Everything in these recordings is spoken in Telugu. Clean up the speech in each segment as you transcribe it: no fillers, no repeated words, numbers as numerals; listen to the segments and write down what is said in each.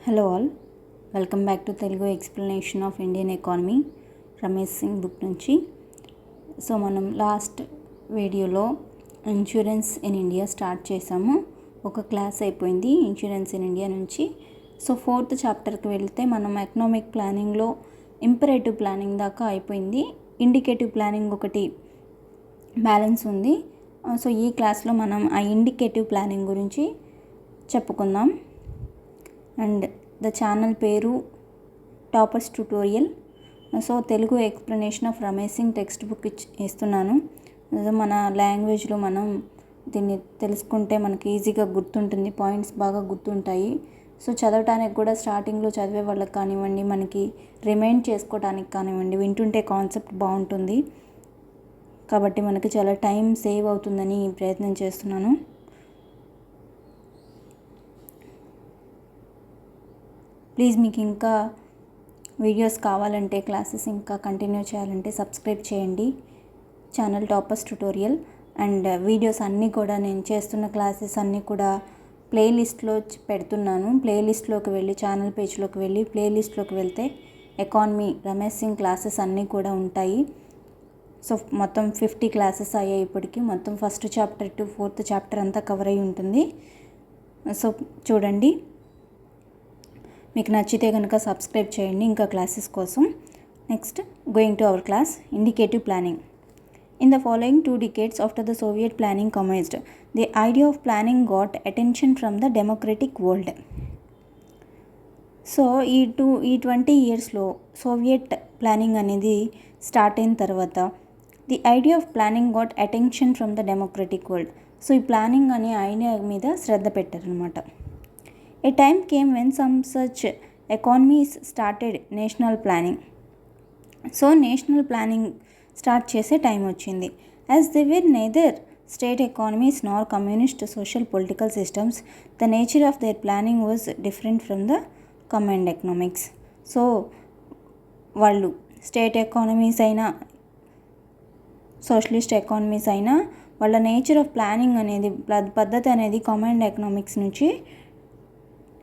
Hello all, welcome back to Telugu explanation of Indian economy Ramesh Singh book నుంచి. సో మనం లాస్ట్ వీడియోలో ఇన్సూరెన్స్ ఇన్ ఇండియా స్టార్ట్ చేసాము. ఒక క్లాస్ అయిపోయింది ఇన్సూరెన్స్ ఇన్ ఇండియా నుంచి. సో 4th చాప్టర్కి వెళ్తే మనం ఎకనామిక్ ప్లానింగ్లో ఇంపరేటివ్ ప్లానింగ్ దాకా అయిపోయింది. ఇండికేటివ్ ప్లానింగ్ ఒకటి బ్యాలెన్స్ ఉంది. సో ఈ క్లాస్లో మనం ఆ ఇండికేటివ్ ప్లానింగ్ గురించి చెప్పుకుందాం. అండ్ ద ఛానల్ పేరు toppers tutorial. So Telugu explanation of Ramesh Singh text book ఇస్తున్నాను. మన లాంగ్వేజ్లో మనం దీన్ని తెలుసుకుంటే మనకి ఈజీగా గుర్తుంటుంది, పాయింట్స్ బాగా గుర్తుంటాయి. సో చదవటానికి కూడా స్టార్టింగ్లో చదివే వాళ్ళకి కానివ్వండి, మనకి రిమైండ్ చేసుకోవడానికి కానివ్వండి, వింటుంటే కాన్సెప్ట్ బాగుంటుంది. కాబట్టి మనకి చాలా టైం సేవ్ అవుతుందని ప్రయత్నం చేస్తున్నాను. ప్లీజ్ మీకు ఇంకా వీడియోస్ కావాలంటే, క్లాసెస్ ఇంకా కంటిన్యూ చేయాలంటే సబ్స్క్రైబ్ చేయండి channel toppers tutorial. And videos అన్నీ కూడా నేను చేస్తున్న క్లాసెస్ అన్నీ కూడా ప్లేలిస్ట్లో పెడుతున్నాను. ప్లేలిస్ట్లోకి వెళ్ళి, ఛానల్ పేజ్లోకి వెళ్ళి ప్లేలిస్ట్లోకి వెళ్తే ఎకానమీ రమేష్ సింగ్ క్లాసెస్ అన్నీ కూడా ఉంటాయి. సో మొత్తం 50 క్లాసెస్ అయ్యాయి ఇప్పటికి. మొత్తం 1st chapter to 4th chapter అంతా కవర్ అయి ఉంటుంది. సో చూడండి, మీకు నచ్చితే కనుక సబ్స్క్రైబ్ చేయండి ఇంకా క్లాసెస్ కోసం. Next, going to our class. Indicative planning. In the following 2 decades after the Soviet planning commenced, the idea of planning got attention from the democratic world. So ఈ 20 ఇయర్స్లో సోవియట్ ప్లానింగ్ అనేది స్టార్ట్ అయిన తర్వాత the idea of planning got attention from the democratic world. So ఈ ప్లానింగ్ అనే ఐడియా మీద శ్రద్ధ పెట్టారనమాట. A time came when some such economies started national planning. So national planning start చేసే టైం వచ్చింది. As they were neither state economies nor communist social political systems, the nature of their planning was different from the command economics. So వాళ్ళు స్టేట్ ఎకానమీస్ అయినా సోషలిస్ట్ ఎకానమీస్ అయినా వాళ్ళ నేచర్ ఆఫ్ ప్లానింగ్ అనేది, పద్ధతి అనేది కమాండ్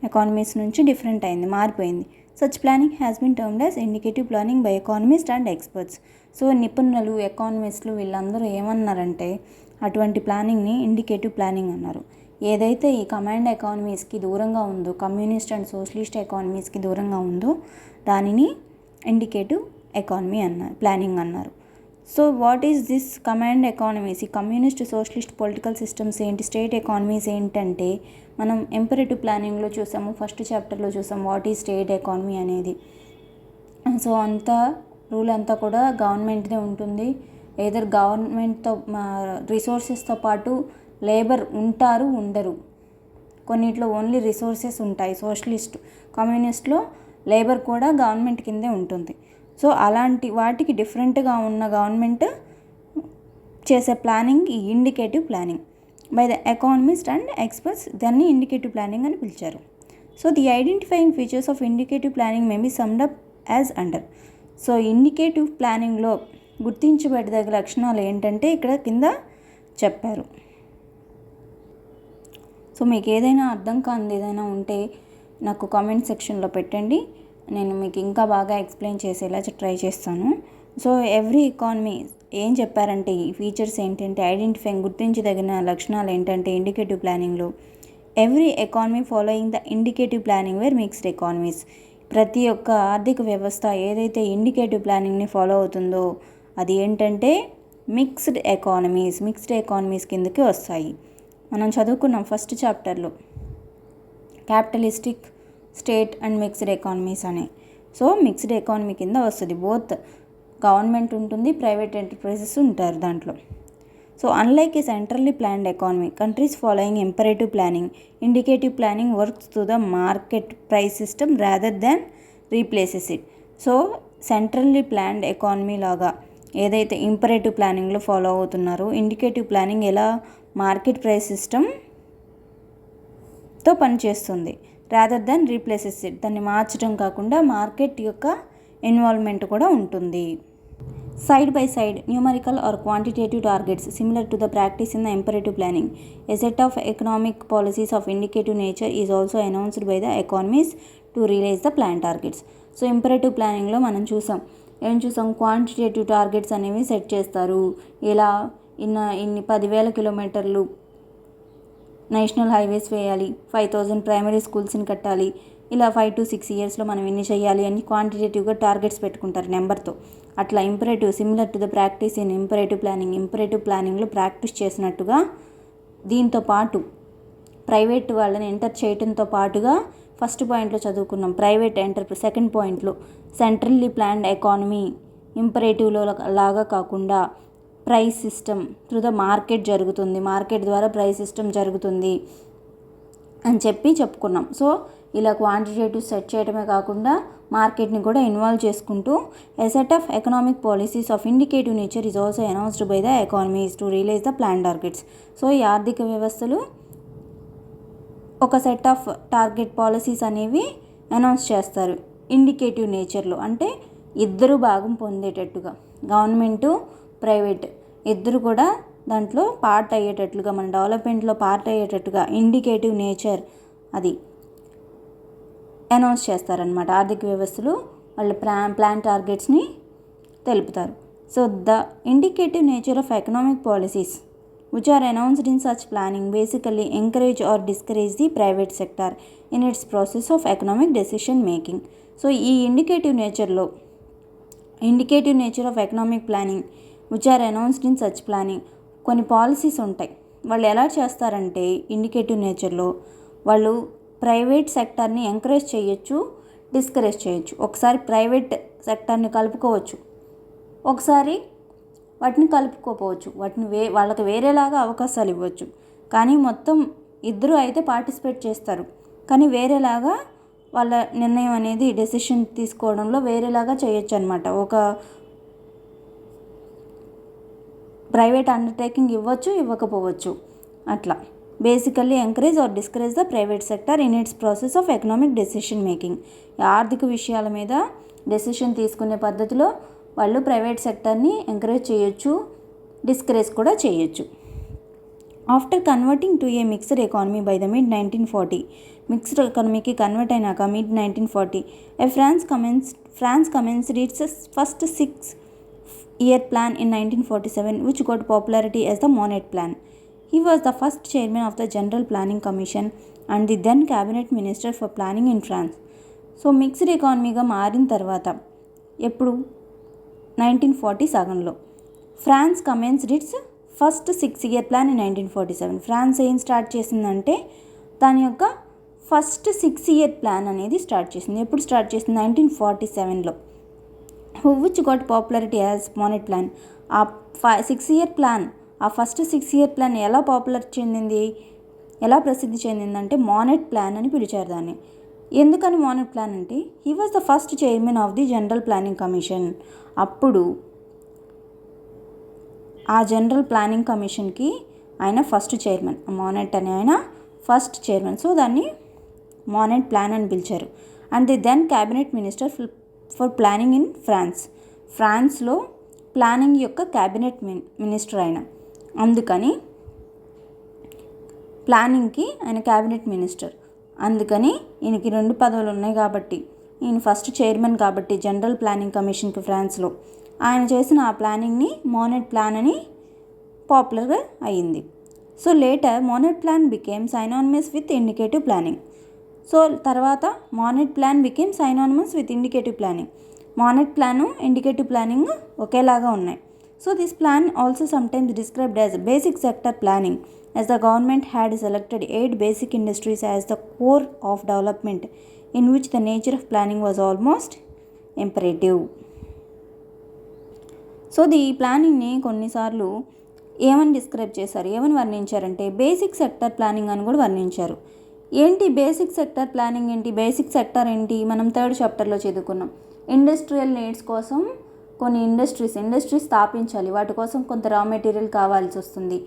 ఎకానమీస్ నుంచి డిఫరెంట్ అయింది, మారిపోయింది. Such planning has been termed as indicative planning by economist and experts. So నిపుణులు, ఎకానమిస్టులు వీళ్ళందరూ ఏమన్నారంటే అటువంటి ప్లానింగ్ని ఇండికేటివ్ ప్లానింగ్ అన్నారు. ఏదైతే ఈ కమాండ్ ఎకానమీస్కి దూరంగా ఉందో, కమ్యూనిస్ట్ అండ్ సోషలిస్ట్ ఎకానమీస్కి దూరంగా ఉందో దానిని ఇండికేటివ్ ఎకానమీ ప్లానింగ్ అన్నారు. So what is this command economies? ఈ కమ్యూనిస్ట్ సోషలిస్ట్ పొలిటికల్ సిస్టమ్స్ ఏంటి, స్టేట్ ఎకానమీస్ ఏంటంటే మనం ఇంపరేటివ్ ప్లానింగ్లో చూసాము, 1st చాప్టర్లో చూసాము వాట్ ఈజ్ స్టేట్ ఎకానమీ అనేది. సో అంతా రూల్ అంతా కూడా గవర్నమెంట్దే ఉంటుంది. ఏదర్ గవర్నమెంట్తో రిసోర్సెస్తో పాటు లేబర్ ఉంటారు, ఉండరు. కొన్నిట్లో ఓన్లీ రిసోర్సెస్ ఉంటాయి. సోషలిస్ట్, కమ్యూనిస్ట్లో లేబర్ కూడా గవర్నమెంట్ కిందే ఉంటుంది. సో అలాంటి వాటికి డిఫరెంట్గా ఉన్న గవర్నమెంట్ చేసే ప్లానింగ్ ఈ indicative planning by the economist and experts. దాన్ని ఇండికేటివ్ ప్లానింగ్ అని పిలిచారు. So the identifying features of indicative planning may be summed up as under. So indicative ప్లానింగ్లో గుర్తించబడదగ్గ లక్షణాలు ఏంటంటే ఇక్కడ కింద చెప్పారు. సో మీకు ఏదైనా అర్థం కానిది ఏదైనా ఉంటే నాకు కామెంట్ సెక్షన్లో పెట్టండి, నేను మీకు ఇంకా బాగా ఎక్స్ప్లెయిన్ చేసేలా ట్రై చేస్తాను. సో ఎవ్రీ ఎకానమీ ఏం చెప్పారంటే ఈ ఫీచర్స్ ఏంటంటే ఐడెంటిఫైయింగ్, గుర్తించదగిన లక్షణాలు ఏంటంటే ఇండికేటివ్ ప్లానింగ్లో every economy following the indicative planning were mixed economies. ప్రతి ఒక్క ఆర్థిక వ్యవస్థ ఏదైతే ఇండికేటివ్ ప్లానింగ్ని ఫాలో అవుతుందో అది ఏంటంటే మిక్స్డ్ ఎకానమీస్ కిందకి వస్తాయి. మనం చదువుకున్నాం 1st చాప్టర్లో capitalistic, state and mixed economies అని. సో మిక్స్డ్ ఎకానమీ కింద వస్తుంది. బోత్ గవర్నమెంట్ ఉంటుంది, ప్రైవేట్ ఎంటర్ప్రైజెస్ ఉంటారు దాంట్లో. So unlike A centrally planned economy, countries following imperative planning, indicative planning works to the market price system rather than replaces it. So centrally planned economy లాగా ఏదైతే ఇంపరేటివ్ ప్లానింగ్లో ఫాలో అవుతున్నారో, ఇండికేటివ్ ప్లానింగ్ ఎలా మార్కెట్ ప్రైస్ సిస్టమ్తో పనిచేస్తుంది. రాదర్ దాన్ రీప్లేసెస్ ఇట్, దాన్ని మార్చడం కాకుండా మార్కెట్ యొక్క ఇన్వాల్వ్మెంట్ కూడా ఉంటుంది. Side by side, numerical or quantitative targets similar to the practice in the imperative planning. A set of economic policies of indicative nature is also announced by the economists to realise the plan targets. So imperative ప్లానింగ్లో మనం ఏం చూసాం, క్వాంటిటేటివ్ టార్గెట్స్ అనేవి సెట్ చేస్తారు. ఇలా ఇన్ని 10,000 కిలోమీటర్లు నేషనల్ హైవేస్ వేయాలి, 5,000 ప్రైమరీ స్కూల్స్ని కట్టాలి, ఇలా 5 to 6 ఇయర్స్లో మనం ఎన్ని చేయాలి అని క్వాంటిటేటివ్గా టార్గెట్స్ పెట్టుకుంటారు నెంబర్తో. అట్లా imperative similar to the practice in imperative ప్లానింగ్లో ప్రాక్టీస్ చేసినట్టుగా దీంతో పాటు ప్రైవేట్ వాళ్ళని ఎంటర్ చేయడంతో పాటుగా ఫస్ట్ పాయింట్లో చదువుకున్నాం ప్రైవేట్ సెకండ్ పాయింట్లో సెంట్రల్లీ ప్లాన్డ్ ఎకానమీ ఇంపరేటివ్లో లాగా కాకుండా price system through the market జరుగుతుంది, మార్కెట్ ద్వారా ప్రైస్ సిస్టమ్ జరుగుతుంది అని చెప్పుకున్నాం. సో ఇలా క్వాంటిటేటివ్ సెట్ చేయడమే కాకుండా మార్కెట్ని కూడా ఇన్వాల్వ్ చేసుకుంటూ a set of economic policies of indicative nature is also announced by the economies to realise the plan targets. So ఈ ఆర్థిక వ్యవస్థలు ఒక సెట్ ఆఫ్ టార్గెట్ పాలసీస్ అనేవి అనౌన్స్ చేస్తారు ఇండికేటివ్ నేచర్లో, అంటే ఇద్దరు భాగం పొందేటట్టుగా, గవర్నమెంటు ప్రైవేట్ ఇద్దరు కూడా దాంట్లో పార్ట్ అయ్యేటట్లుగా, మన డెవలప్మెంట్లో పార్ట్ అయ్యేటట్టుగా ఇండికేటివ్ నేచర్ అది అనౌన్స్ చేస్తారనమాట. ఆర్థిక వ్యవస్థలు వాళ్ళ ప్లాన్ టార్గెట్స్ని తెలుపుతారు. So the indicative nature of economic policies which are announced in such planning basically encourage or discourage the private sector in its process of economic decision making. So ఈ indicative nature of economic planning which are announced in such planning కొన్ని పాలసీస్ ఉంటాయి. వాళ్ళు ఎలా చేస్తారంటే ఇండికేటివ్ నేచర్లో వాళ్ళు ప్రైవేట్ సెక్టార్ని ఎంకరేజ్ చేయొచ్చు, డిస్కరేజ్ చేయొచ్చు. ఒకసారి ప్రైవేట్ సెక్టార్ని కలుపుకోవచ్చు, ఒకసారి వాటిని కలుపుకోపోవచ్చు, వాళ్ళకి వేరేలాగా అవకాశాలు ఇవ్వచ్చు. కానీ మొత్తం ఇద్దరు అయితే పార్టిసిపేట్ చేస్తారు, కానీ వేరేలాగా వాళ్ళ నిర్ణయం అనేది డెసిషన్ తీసుకోవడంలో వేరేలాగా చేయొచ్చు అనమాట. ఒక ప్రైవేట్ అండర్టేకింగ్ ఇవ్వచ్చు, ఇవ్వకపోవచ్చు. అట్లా basically encourage or discourage the private sector in its process of economic decision making. ఆర్థిక విషయాల మీద డెసిషన్ తీసుకునే పద్ధతిలో వాళ్ళు ప్రైవేట్ సెక్టర్ని ఎంకరేజ్ చేయొచ్చు, డిస్కరేజ్ కూడా చేయొచ్చు. After converting to a mixed economy by the mid-1940, mixed ఎకానమీకి కన్వర్ట్ అయినాక mid-1940 France commenced its first 6-year plan in 1947 which got popularity as the Monnet Plan. He was the first chairman of the General Planning Commission and the then cabinet minister for planning in France. So mixed ఎకానమీగా మారిన తర్వాత ఎప్పుడు 1940 సగంలో France commenced its first 6-year plan in 1947. France ఏం స్టార్ట్ చేసిందంటే దాని యొక్క ఫస్ట్ 6-year ప్లాన్ అనేది స్టార్ట్ చేసింది. ఎప్పుడు స్టార్ట్ చేసింది? 1947లో. Which got popularity as Monnet plan. ఆ 6-year ప్లాన్, ఆ ఫస్ట్ 6-year ప్లాన్ ఎలా ప్రసిద్ధి చెందిందంటే మోనెట్ ప్లాన్ అని పిలిచారు దాన్ని. ఎందుకని మోనెట్ ప్లాన్ అంటే he was the first chairman of the general planning commission. అప్పుడు ఆ జనరల్ ప్లానింగ్ కమిషన్కి ఆయన ఫస్ట్ చైర్మన్, మోనెట్ అని ఆయన ఫస్ట్ చైర్మన్. సో దాన్ని మోనెట్ ప్లాన్ అని పిలిచారు. And the then cabinet minister for planning in ఫ్రాన్స్లో ప్లానింగ్ యొక్క క్యాబినెట్ మినిస్టర్ ఆయన. అందుకని ప్లానింగ్కి ఆయన క్యాబినెట్ మినిస్టర్. అందుకని ఈయనకి 2 పదవులు ఉన్నాయి కాబట్టి, ఈయన ఫస్ట్ చైర్మన్ కాబట్టి జనరల్ ప్లానింగ్ కమిషన్కి ఫ్రాన్స్లో ఆయన చేసిన ఆ ప్లానింగ్ని మోనెట్ ప్లాన్ అని పాపులర్గా అయ్యింది. So later Monnet plan became synonymous with indicative planning. So తర్వాత Monnet plan became synonymous with indicative planning. Monnet plan indicative planning ఒకేలాగా ఉన్నాయి. So this plan also sometimes described as basic sector planning, as the government had selected 8 basic industries as the core of development, in which the nature of planning was almost imperative. So ఈ ప్లానింగ్ని కొన్నిసార్లు ఏమని డిస్క్రైబ్ చేశారు, ఏమని వర్ణించారంటే బేసిక్ సెక్టర్ ప్లానింగ్ అని కూడా వర్ణించారు. ఏంటి బేసిక్ సెక్టర్ ప్లానింగ్ ఏంటి, బేసిక్ సెక్టర్ ఏంటి, మనం 3rd చాప్టర్లో చదువుకున్నాం. ఇండస్ట్రియల్ నీడ్స్ కోసం కొన్ని ఇండస్ట్రీస్ స్థాపించాలి, వాటి కోసం కొంత రా మెటీరియల్ కావాల్సి వస్తుంది,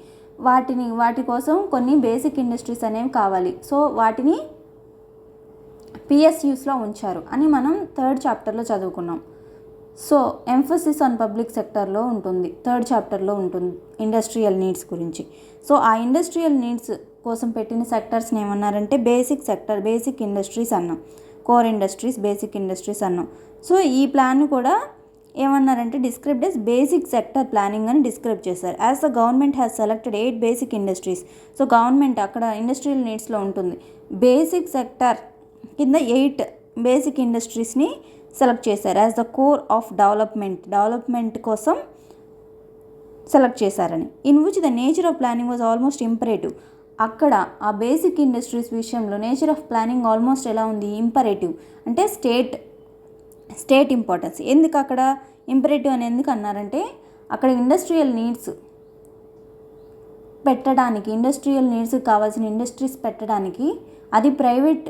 వాటి కోసం కొన్ని బేసిక్ ఇండస్ట్రీస్ అనేవి కావాలి. సో వాటిని పిఎస్యూస్లో ఉంచారు అని మనం 3rd చాప్టర్లో చదువుకున్నాం. సో ఎంఫసిస్ ఆన్ పబ్లిక్ సెక్టర్లో ఉంటుంది, 3rd చాప్టర్లో ఉంటుంది ఇండస్ట్రియల్ నీడ్స్ గురించి. సో ఆ ఇండస్ట్రియల్ నీడ్స్ కోసం పెట్టిన సెక్టర్స్ని ఏమన్నారంటే బేసిక్ ఇండస్ట్రీస్ అన్నాం. కోర్ ఇండస్ట్రీస్, బేసిక్ ఇండస్ట్రీస్ అన్నాం. సో ఈ ప్లాన్ కూడా ఏమన్నారంటే described as basic sector planning అని డిస్క్రైబ్ చేశారు. As the government has selected 8 basic industries. So government అక్కడ ఇండస్ట్రియల్ నీడ్స్లో ఉంటుంది. బేసిక్ సెక్టర్ కింద 8 బేసిక్ ఇండస్ట్రీస్ని సెలెక్ట్ చేశారు as the core of development కోసం సెలెక్ట్ చేశారని. In which the nature of planning was almost imperative. అక్కడ ఆ బేసిక్ ఇండస్ట్రీస్ విషయంలో నేచర్ ఆఫ్ ప్లానింగ్ ఆల్మోస్ట్ ఎలా ఉంది, ఇంపరేటివ్ అంటే స్టేట్ ఇంపార్టెన్స్. ఎందుకు అక్కడ ఇంపరేటివ్ అని ఎందుకు అన్నారంటే అక్కడ ఇండస్ట్రియల్ నీడ్స్ కావాల్సిన ఇండస్ట్రీస్ పెట్టడానికి అది ప్రైవేట్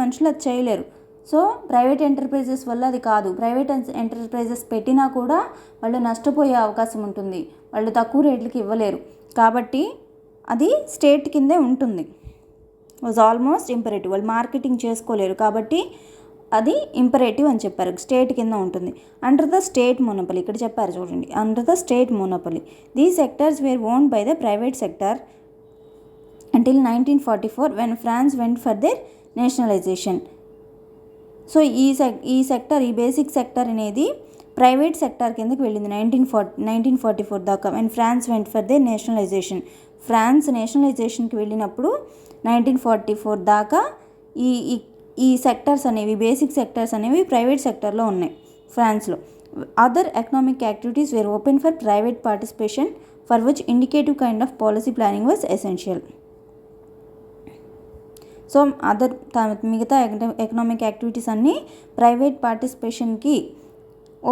మనుషులు అది చేయలేరు. సో ప్రైవేట్ ఎంటర్ప్రైజెస్ వల్ల అది కాదు. ప్రైవేట్ ఎంటర్ప్రైజెస్ పెట్టినా కూడా వాళ్ళు నష్టపోయే అవకాశం ఉంటుంది, వాళ్ళు తక్కువ రేట్లకి ఇవ్వలేరు. కాబట్టి అది స్టేట్ కిందే ఉంటుంది. వాజ్ ఆల్మోస్ట్ ఇంపరేటివ్, వాళ్ళు మార్కెటింగ్ చేసుకోలేరు కాబట్టి అది ఇంపరేటివ్ అని చెప్పారు, స్టేట్ కింద ఉంటుంది. అండర్ ద స్టేట్ మోనోపలి, ఇక్కడ చెప్పారు చూడండి, under the state monopoly these sectors were owned by the private sector until 1944 when France went for their nationalization. So ఈ బేసిక్ సెక్టర్ అనేది ప్రైవేట్ సెక్టర్ కిందకి వెళ్ళింది 1944 దాకా. when France went for their nationalization, France నేషనలైజేషన్కి వెళ్ళినప్పుడు 1944 దాకా ఈ సెక్టర్స్ అనేవి, బేసిక్ సెక్టర్స్ అనేవి ప్రైవేట్ సెక్టర్లో ఉన్నాయి ఫ్రాన్స్లో. Other economic activities were open for private participation for which indicative kind of policy planning was essential. So మిగతా ఎకనామిక్ యాక్టివిటీస్ అన్నీ ప్రైవేట్ పార్టిసిపేషన్కి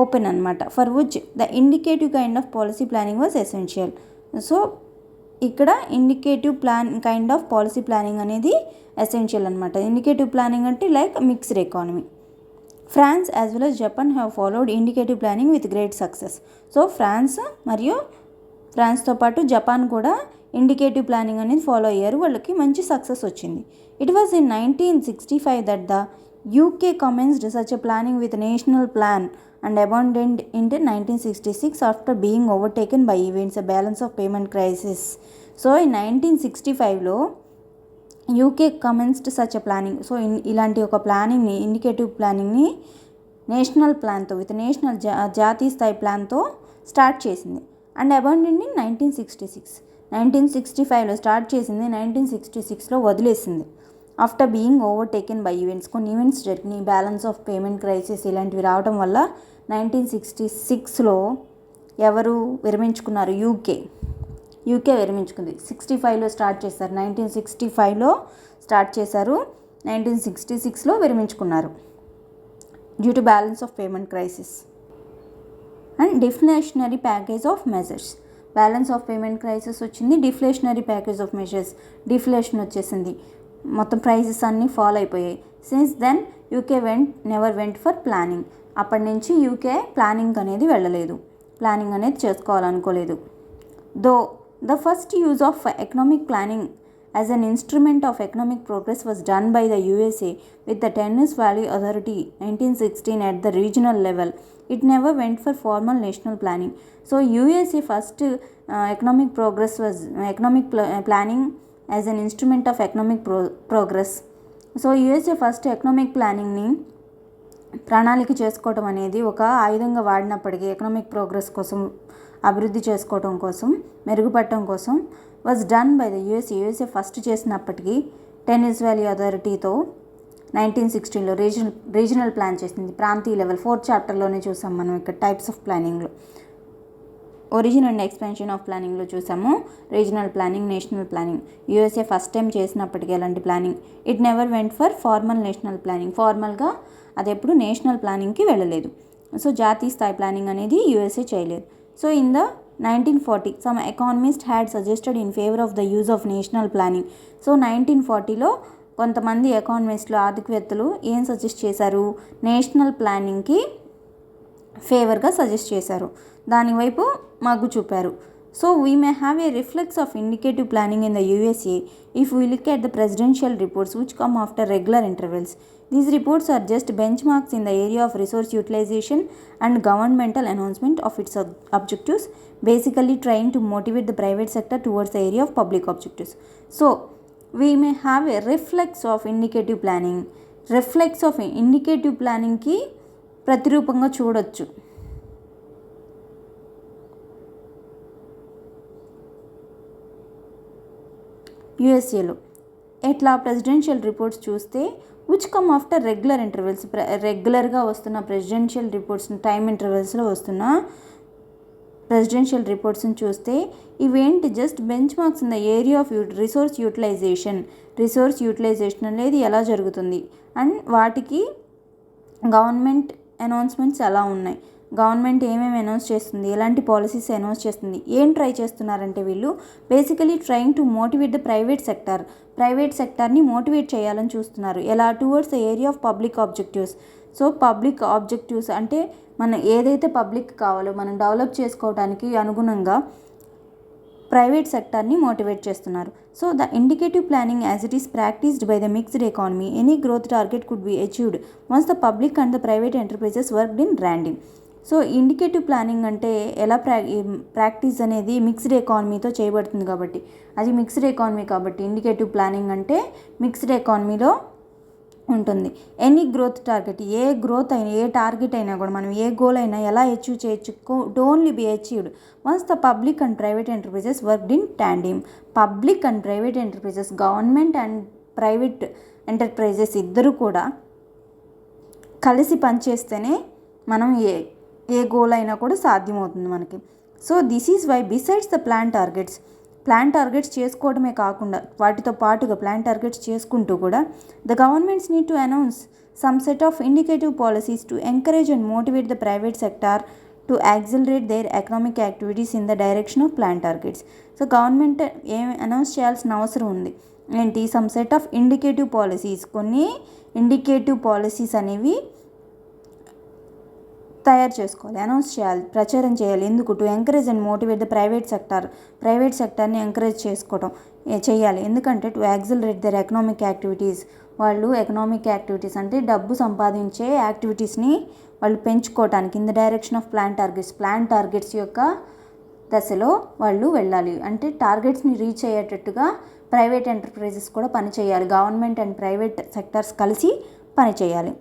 ఓపెన్ అనమాట. For which the indicative kind of policy planning was essential. So ఇక్కడ indicative kind of policy planning అనేది ఎసెన్షియల్ అనమాట. ఇండికేటివ్ ప్లానింగ్ అంటే like mixed economy. France as well as Japan have followed indicative planning with great success. So ఫ్రాన్స్తో పాటు జపాన్ కూడా ఇండికేటివ్ ప్లానింగ్ అనేది ఫాలో అయ్యారు, వాళ్ళకి మంచి సక్సెస్ వచ్చింది. It was in 1965 that the UK commenced such a planning with national plan and abandoned in 1966 after being overtaken by events a balance of payment crisis. So in 1965లో UK commenced such a planning. So ఇలాంటి ఒక ప్లానింగ్ని, ఇండికేటివ్ ప్లానింగ్ని నేషనల్ ప్లాన్తో విత్ నేషనల్ జాతీయ స్థాయి ప్లాన్తో స్టార్ట్ చేసింది. అండ్ అబాండెండ్ ఇన్ 1965లో స్టార్ట్ చేసింది, 1966లో వదిలేసింది. After being overtaken by events, కొన్ని ఈవెంట్స్ జరిగినాయి, బ్యాలెన్స్ ఆఫ్ పేమెంట్ క్రైసిస్ ఇలాంటివి రావడం వల్ల 1966లో ఎవరు విరమించుకున్నారు, యూకే విరమించుకుంది. 65లో స్టార్ట్ చేశారు, 1965లో స్టార్ట్ చేశారు, 1966లో విరమించుకున్నారు due to balance of payment crisis. And deflationary package of measures, balance of payment crisis వచ్చింది, deflationary package of measures, deflation వచ్చేసింది, మొత్తం ప్రైజెస్ అన్నీ ఫాల్ అయిపోయాయి. Since then UK never went for planning, అప్పటి నుంచి యూకే ప్లానింగ్ అనేది చేసుకోవాలనుకోలేదు. Though the first use of economic planning as an instrument of economic progress was done by the USA with the Tennessee Valley Authority 1916 at the regional level. It never went for formal national planning. So USA first economic planning as an instrument of economic progress. So USA first economic ప్లానింగ్ని ప్రణాళిక చేసుకోవటం అనేది ఒక ఆయుధంగా వాడినప్పటికీ, ఎకనామిక్ ప్రోగ్రెస్ కోసం, అభివృద్ధి చేసుకోవటం కోసం, మెరుగుపడటం కోసం was done by the USA first చేసినప్పటికీ టెన్నిస్ వ్యాలీ అథారిటీతో 1916లో రీజనల్ ప్లాన్ చేసింది, ప్రాంతీయ లెవెల్. 4th చాప్టర్లోనే చూసాం మనం ఇక్కడ టైప్స్ ఆఫ్ ప్లానింగ్లో. ఒరిజిన్ అండ్ ఎక్స్పాన్షన్ ఆఫ్ ప్లానింగ్లో చూసాము regional planning, national planning. USA first time చేసినప్పటికీ అలాంటి planning. It never went for formal national planning, ఫార్మల్గా అది ఎప్పుడు నేషనల్ ప్లానింగ్కి వెళ్ళలేదు. సో జాతీయ స్థాయి ప్లానింగ్ అనేది USA చేయలేదు. So in the 1940 some economist had suggested in favour of the use of national planning. So 1940లో కొంతమంది ఎకానమిస్టులు, ఆర్థికవేత్తలు ఏం సజెస్ట్ చేశారు, నేషనల్ ప్లానింగ్కి ఫేవర్గా సజెస్ట్ చేశారు, దానివైపు మగ్గు చూపారు. So we may have a reflex of indicative planning in the USA if we look at the presidential reports which come after regular intervals. These reports are just benchmarks in the area of resource utilization and governmental announcement of its objectives, basically trying to motivate the private sector towards the area of public objectives. So we may have a reflex of indicative planning. Reflex of indicative ప్లానింగ్కి ప్రతిరూపంగా చూడొచ్చు. యుఎస్ఏలో ఎట్లా ప్రెసిడెన్షియల్ రిపోర్ట్స్ చూస్తే which come after regular intervals, రెగ్యులర్గా వస్తున్న ప్రెసిడెన్షియల్ రిపోర్ట్స్ని టైం ఇంటర్వెల్స్లో వస్తున్న ప్రెసిడెన్షియల్ రిపోర్ట్స్ని చూస్తే ఇవేంటి just benchmarks in the area of resource utilisation అనేది ఎలా జరుగుతుంది అండ్ వాటికి గవర్నమెంట్ అనౌన్స్మెంట్స్ ఎలా ఉన్నాయి, గవర్నమెంట్ ఏమేమి అనౌన్స్ చేస్తుంది, ఎలాంటి పాలసీస్ అనౌన్స్ చేస్తుంది, ఏం ట్రై చేస్తున్నారంటే వీళ్ళు basically trying to motivate the private సెక్టార్ని మోటివేట్ చేయాలని చూస్తున్నారు. ఎలా towards the area of public objectives. So public objectives అంటే మనం ఏదైతే పబ్లిక్ కావాలో మనం డెవలప్ చేసుకోవడానికి అనుగుణంగా ప్రైవేట్ సెక్టార్ని మోటివేట్ చేస్తున్నారు. So the indicative planning as it is practised by the mixed economy, any growth target could be achieved once the public and the private enterprises worked in tandem. So indicative planning అంటే ఎలా ప్రాక్టీస్ అనేది మిక్స్డ్ ఎకానమీతో చేయబడుతుంది కాబట్టి అది మిక్స్డ్ ఎకానమీ కాబట్టి ఇండికేటివ్ ప్లానింగ్ అంటే మిక్స్డ్ ఎకానమీలో ఉంటుంది. ఎనీ గ్రోత్ టార్గెట్, ఏ గ్రోత్ అయినా ఏ టార్గెట్ అయినా కూడా మనం ఏ గోల్ అయినా ఎలా అచీవ్ చేయొచ్చు, only be achieved once the public and private enterprises worked in tandem. Public and private enterprises, government and private enterprises ఇద్దరు కూడా కలిసి పనిచేస్తేనే మనం ఏ గోల్ అయినా కూడా సాధ్యమవుతుంది మనకి. So this is why besides the plan targets చేసుకోవడమే కాకుండా వాటితో పాటుగా ప్లాన్ టార్గెట్స్ చేసుకుంటూ కూడా the governments need to announce some set of indicative policies to encourage and motivate the private sector to accelerate their economic activities in the direction of plan targets. So government ఏం అనౌన్స్ చేయాల్సిన అవసరం ఉంది ఏంటి, some set of indicative policies, కొన్ని ఇండికేటివ్ పాలసీస్ అనేవి తయారు చేసుకోవాలి, అనౌన్స్ చేయాలి, ప్రచారం చేయాలి. ఎందుకు? To encourage and motivate the private సెక్టార్ని ఎంకరేజ్ చేయాలి. ఎందుకంటే to accelerate their economic activities, వాళ్ళు ఎకనామిక్ యాక్టివిటీస్ అంటే డబ్బు సంపాదించే యాక్టివిటీస్ని వాళ్ళు పెంచుకోవటానికి in the direction of plan targets యొక్క దశలో వాళ్ళు వెళ్ళాలి. అంటే టార్గెట్స్ని రీచ్ అయ్యేటట్టుగా ప్రైవేట్ ఎంటర్ప్రైజెస్ కూడా పనిచేయాలి, గవర్నమెంట్ అండ్ ప్రైవేట్ సెక్టార్స్ కలిసి పనిచేయాలి.